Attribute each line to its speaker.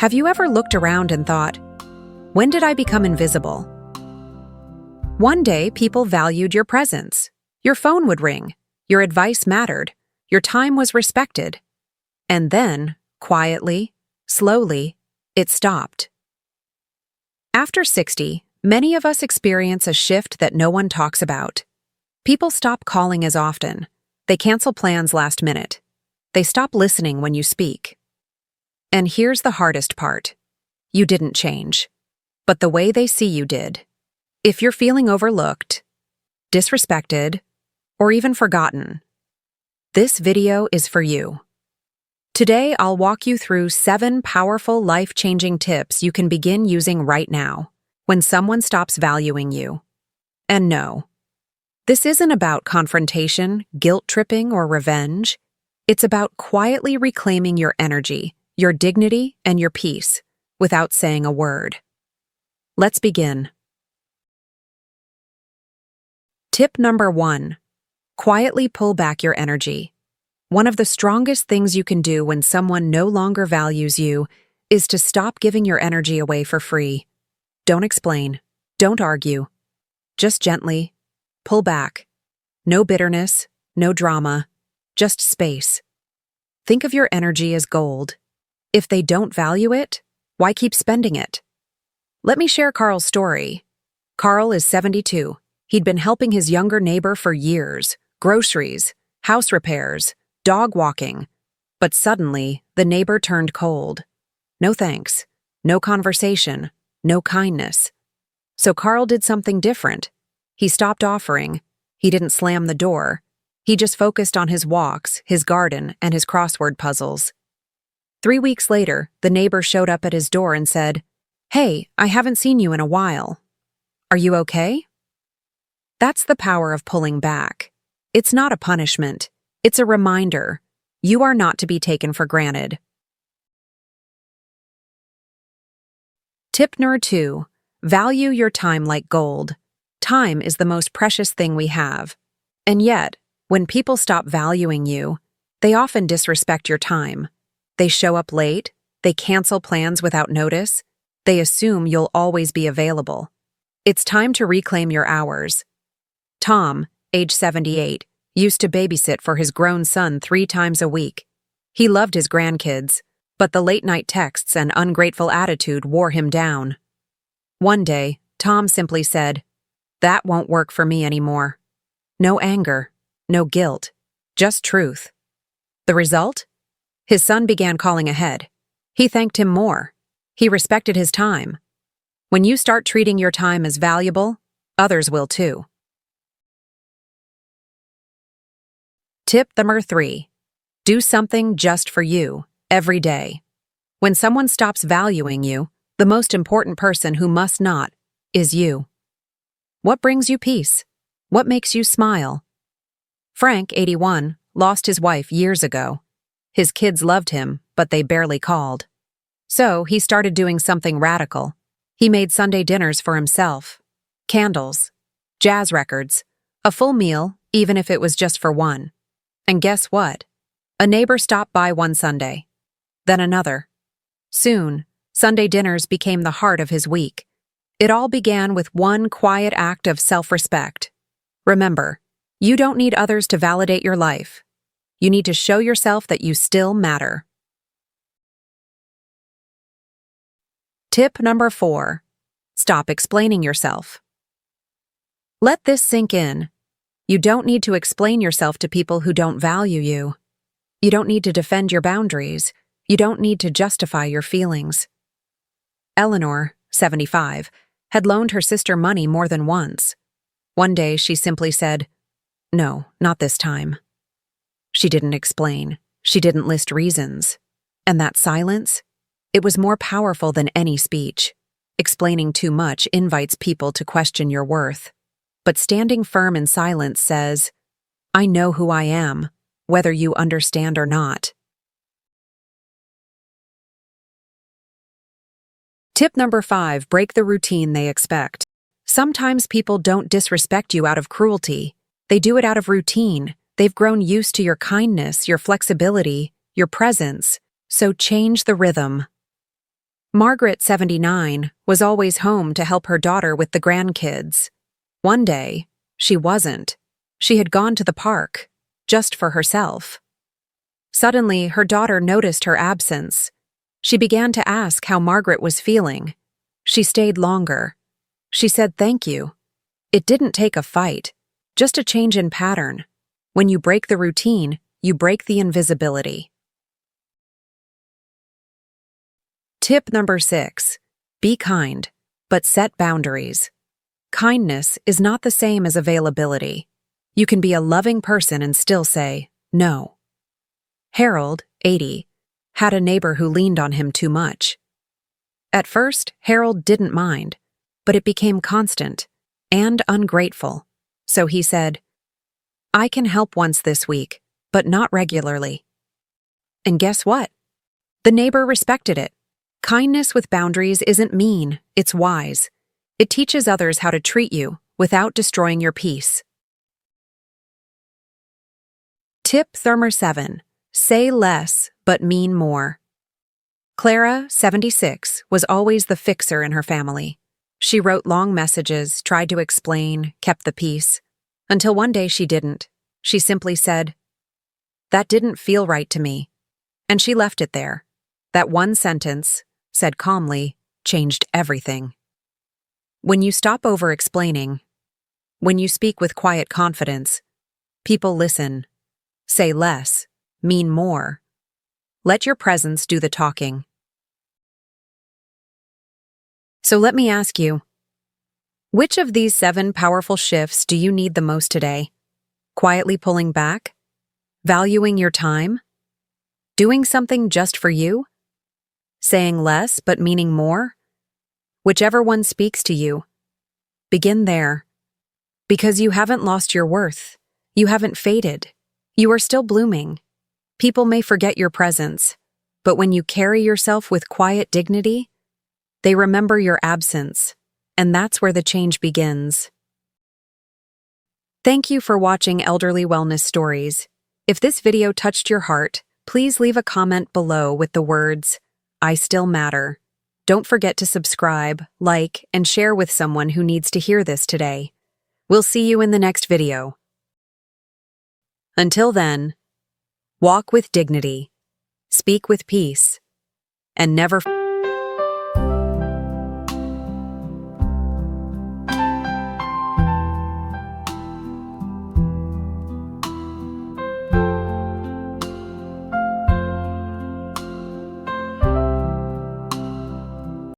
Speaker 1: Have you ever looked around and thought, when did I become invisible? One day, people valued your presence. Your phone would ring. Your advice mattered. Your time was respected. And then, quietly, slowly, it stopped. After 60, many of us experience a shift that no one talks about. People stop calling as often. They cancel plans last minute. They stop listening when you speak. And here's the hardest part. You didn't change. But the way they see you did. If you're feeling overlooked, disrespected, or even forgotten, this video is for you. Today, I'll walk you through 7 powerful life-changing tips you can begin using right now when someone stops valuing you. And no, this isn't about confrontation, guilt-tripping, or revenge. It's about quietly reclaiming your energy, your dignity, and your peace without saying a word. Let's begin. Tip number 1. Quietly pull back your energy. One of the strongest things you can do when someone no longer values you is to stop giving your energy away for free. Don't explain. Don't argue. Just gently pull back. No bitterness, no drama, just space. Think of your energy as gold. If they don't value it, why keep spending it? Let me share Carl's story. Carl is 72. He'd been helping his younger neighbor for years. Groceries, house repairs, dog walking. But suddenly, the neighbor turned cold. No thanks. No conversation. No kindness. So Carl did something different. He stopped offering. He didn't slam the door. He just focused on his walks, his garden, and his crossword puzzles. 3 weeks later, the neighbor showed up at his door and said, "Hey, I haven't seen you in a while. Are you okay?" That's the power of pulling back. It's not a punishment. It's a reminder. You are not to be taken for granted. Tip number 2. Value your time like gold. Time is the most precious thing we have. And yet, when people stop valuing you, they often disrespect your time. They show up late, they cancel plans without notice, they assume you'll always be available. It's time to reclaim your hours. Tom, age 78, used to babysit for his grown son 3 times a week. He loved his grandkids, but the late-night texts and ungrateful attitude wore him down. One day, Tom simply said, "That won't work for me anymore." No anger, no guilt, just truth. The result? His son began calling ahead. He thanked him more. He respected his time. When you start treating your time as valuable, others will too. Tip number 3. Do something just for you, every day. When someone stops valuing you, the most important person who must not is you. What brings you peace? What makes you smile? Frank, 81, lost his wife years ago. His kids loved him, but they barely called. So he started doing something radical. He made Sunday dinners for himself. Candles, jazz records, a full meal, even if it was just for one. And guess what? A neighbor stopped by one Sunday. Then another. Soon, Sunday dinners became the heart of his week. It all began with one quiet act of self-respect. Remember, you don't need others to validate your life. You need to show yourself that you still matter. Tip number 4. Stop explaining yourself. Let this sink in. You don't need to explain yourself to people who don't value you. You don't need to defend your boundaries. You don't need to justify your feelings. Eleanor, 75, had loaned her sister money more than once. One day she simply said, "No, not this time." She didn't explain. She didn't list reasons. And that silence? It was more powerful than any speech. Explaining too much invites people to question your worth. But standing firm in silence says, "I know who I am, whether you understand or not." Tip number 5, break the routine they expect. Sometimes people don't disrespect you out of cruelty. They do it out of routine. They've grown used to your kindness, your flexibility, your presence. So change the rhythm. Margaret, 79, was always home to help her daughter with the grandkids. One day, she wasn't. She had gone to the park, just for herself. Suddenly, her daughter noticed her absence. She began to ask how Margaret was feeling. She stayed longer. She said thank you. It didn't take a fight, just a change in pattern. When you break the routine, you break the invisibility. Tip number 6. Be kind, but set boundaries. Kindness is not the same as availability. You can be a loving person and still say, no. Harold, 80, had a neighbor who leaned on him too much. At first, Harold didn't mind, but it became constant and ungrateful. So he said, I can help once this week, but not regularly. And guess what? The neighbor respected it. Kindness with boundaries isn't mean, it's wise. It teaches others how to treat you without destroying your peace. Tip number 7. Say less, but mean more. Clara, 76, was always the fixer in her family. She wrote long messages, tried to explain, kept the peace. Until one day she didn't. She simply said, "That didn't feel right to me." And she left it there. That one sentence, said calmly, changed everything. When you stop over-explaining, when you speak with quiet confidence, people listen. Say less, mean more. Let your presence do the talking. So let me ask you, which of these 7 powerful shifts do you need the most today? Quietly pulling back? Valuing your time? Doing something just for you? Saying less but meaning more? Whichever one speaks to you, begin there. Because you haven't lost your worth. You haven't faded. You are still blooming. People may forget your presence, but when you carry yourself with quiet dignity, they remember your absence, and that's where the change begins. Thank you for watching Elderly Wellness Stories. If this video touched your heart, please leave a comment below with the words, "I still matter." Don't forget to subscribe, like, and share with someone who needs to hear this today. We'll see you in the next video. Until then, walk with dignity, speak with peace, and never